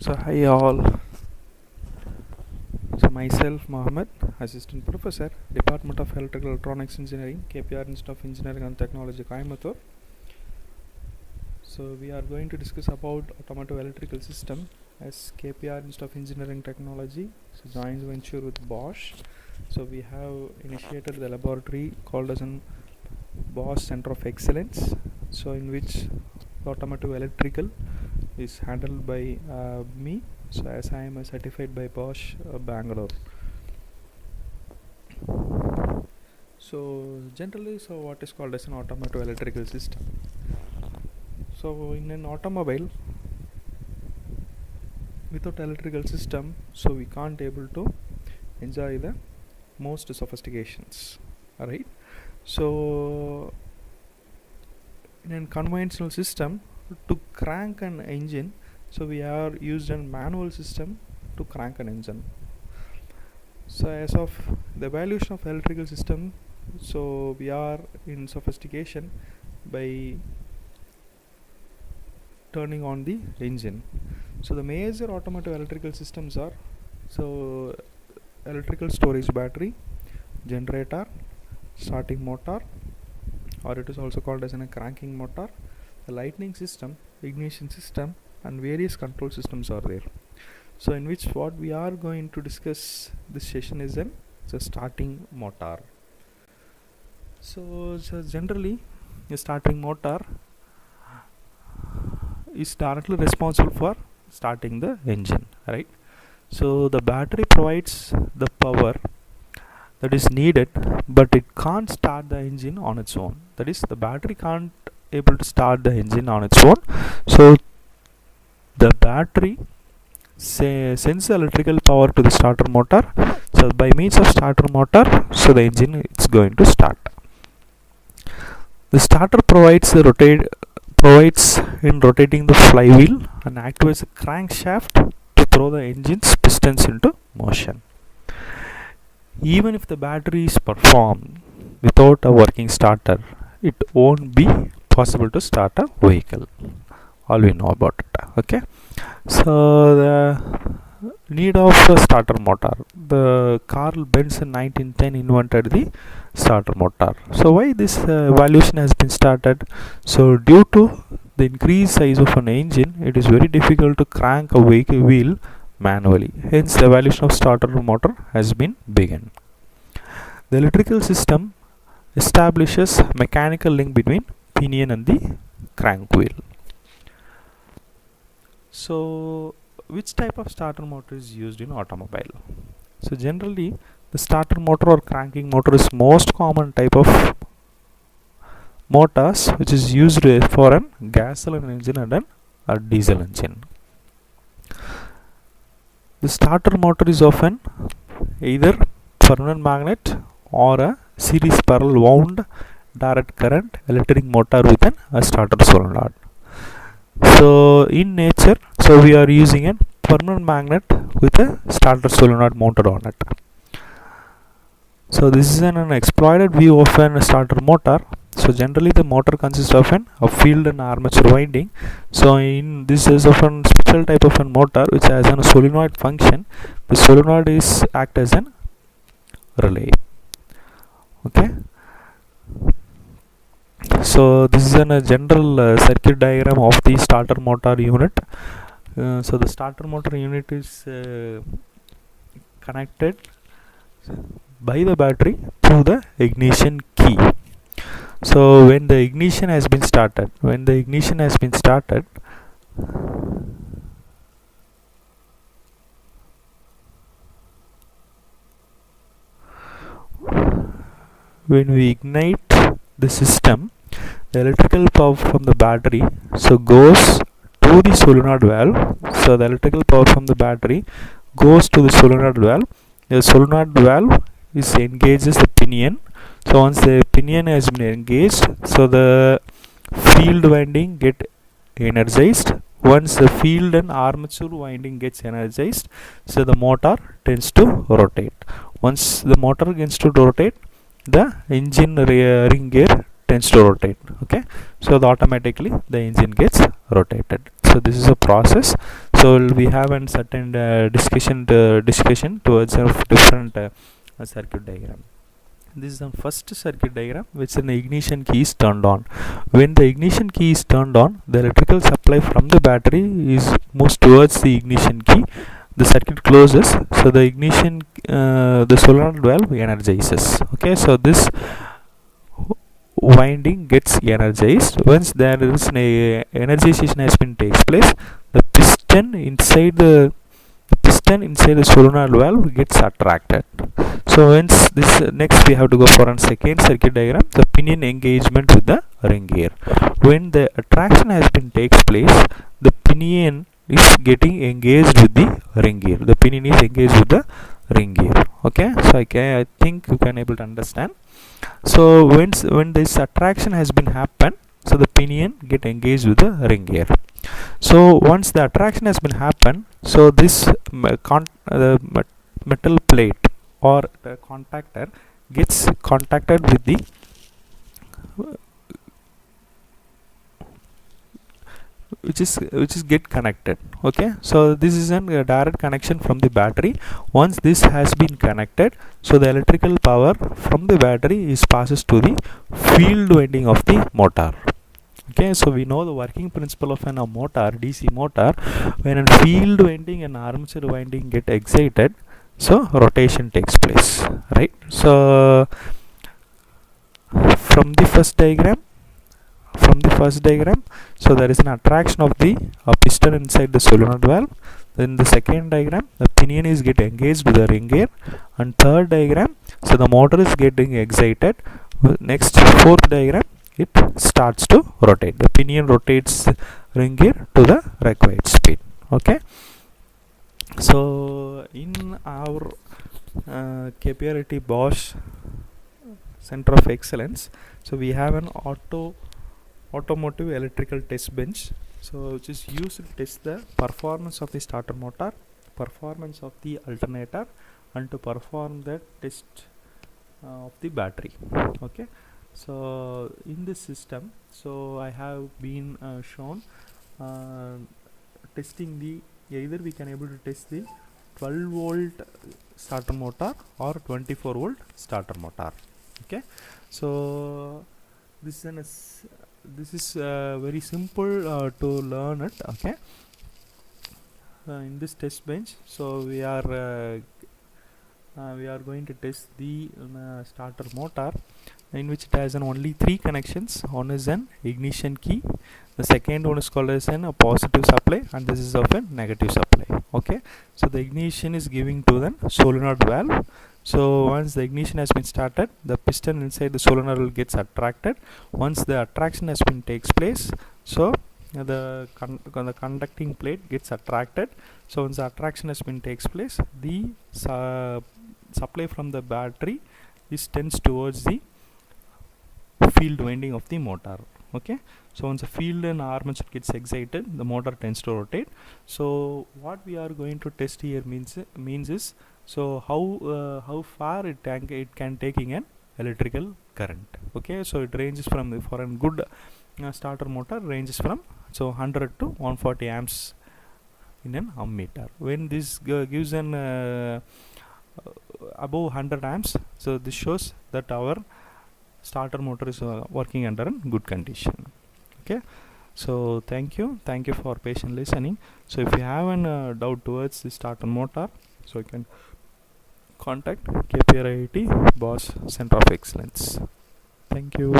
So hi all. So myself Mohammed, Assistant Professor, Department of Electrical Electronics Engineering, KPR Institute of Engineering and Technology, Coimbatore. So we are going to discuss about automotive electrical system as KPR Institute of Engineering Technology. So joint venture with Bosch. So we have initiated the laboratory called as an Bosch Center of Excellence. So in which automotive electrical is handled by me. So as I am certified by Bosch Bangalore. So generally, so what is called as an automotive electrical system? So in an automobile, without electrical system, so we can't able to enjoy the most sophistications. Alright. So in a conventional system, to crank an engine, so we are used a manual system to crank an engine. So as of the evaluation of electrical system, so we are in sophistication by turning on the engine. So the major automotive electrical systems are electrical storage battery, generator, starting motor, or it is also called as a cranking motor, the lightning system, ignition system, and various control systems are there. So in which what we are going to discuss this session is the starting motor. So generally a starting motor is directly responsible for starting the engine, right? So the battery provides the power that is needed, but it can't start the engine on its own. That is, the battery can't able to start the engine on its own. So the battery sends the electrical power to the starter motor. So by means of starter motor, so the engine is going to start. The starter provides in rotating the flywheel and activates the crankshaft to throw the engine's pistons into motion. Even if the battery is performed without a working starter, it won't be possible to start a vehicle. All we know about it. Okay. So the need of a starter motor. The Carl Benz in 1910 invented the starter motor. So why this evaluation has been started? So due to the increased size of an engine, it is very difficult to crank a vehicle wheel manually. Hence the evaluation of starter motor has been begun. The electrical system establishes mechanical link between pinion and the crank wheel. So which type of starter motor is used in automobile? So generally the starter motor or cranking motor is most common type of motors which is used for a gasoline engine and a diesel engine. The starter motor is often either permanent magnet or a series parallel wound direct current electric motor with a starter solenoid. So in nature, so we are using a permanent magnet with a starter solenoid mounted on it. So this is an exploited view of a starter motor. So generally the motor consists of a field and armature winding. So in this is of a special type of a motor which has a solenoid function. The solenoid is act as an relay. Okay. So this is a general circuit diagram of the starter motor unit. So the starter motor unit is connected by the battery through the ignition key. So when the ignition has been started, when the when we ignite the system, the electrical power from the battery so goes to the solenoid valve. So the electrical power from the battery goes to the solenoid valve. The solenoid valve is engages the pinion. So once the pinion has been engaged, so the field winding get energized. Once the field and armature winding gets energized, so the motor tends to rotate. Once the motor gets to rotate, the engine ring gear tends to rotate. Okay, so automatically the engine gets rotated. So this is a process. So we have a certain discussion towards of different circuit diagram. This is the first circuit diagram which the ignition key is turned on. When the ignition key is turned on, the electrical supply from the battery is moves towards the ignition key. The circuit closes, so the ignition the solenoid valve energizes. Okay, so this winding gets energized. Once there is an energization has been takes place, the piston inside the solenoid valve gets attracted. So once this next we have to go for a second circuit diagram, the pinion engagement with the ring gear. When the attraction has been takes place, the pinion is getting engaged with the ring gear. The pinion is engaged with the ring gear. Okay, so I think you can able to understand. So when this attraction has been happened, so the pinion get engaged with the ring gear. So once the attraction has been happened, so this metal plate or the contactor gets contacted with the which is get connected. Okay, so this is a direct connection from the battery. Once this has been connected, so the electrical power from the battery is passes to the field winding of the motor. Okay, so we know the working principle of a motor, DC motor. When a field winding and armature winding get excited, so rotation takes place, right? So from the first diagram, so there is an attraction of the piston inside the solenoid valve. Then the second diagram, the pinion is get engaged with the ring gear, and third diagram, so the motor is getting excited. Next, fourth diagram, it starts to rotate. The pinion rotates ring gear to the required speed. Okay, so in our KPRT Bosch Center of Excellence, so we have an automotive electrical test bench, so which is used to test the performance of the starter motor, performance of the alternator, and to perform the test of the battery. Okay, so in this system, so I have been shown testing the either we can able to test the 12 volt starter motor or 24 volt starter motor. Okay, so this is very simple to learn it. Okay, in this test bench, so we are going to test the starter motor, in which it has only 3 connections. One is an ignition key, the second one is called as a positive supply, and this is of a negative supply. Okay, so the ignition is giving to the solenoid valve. So once the ignition has been started, the piston inside the solenoid valve gets attracted. Once the attraction has been takes place, so the conducting plate gets attracted. So once the attraction has been takes place, the supply from the battery is tends towards the field winding of the motor. Okay, so once the field and armature gets excited, the motor tends to rotate. So what we are going to test here means is, so how far it can taking an electrical current. Okay, so it ranges from for a good starter motor ranges from 100 to 140 amps in an ammeter. When this gives an above 100 amps, so this shows that our starter motor is working under a good condition. Okay, so thank you for patient listening. So if you have a doubt towards the starter motor, so you can contact KPRIT Bosch Center of Excellence. Thank you.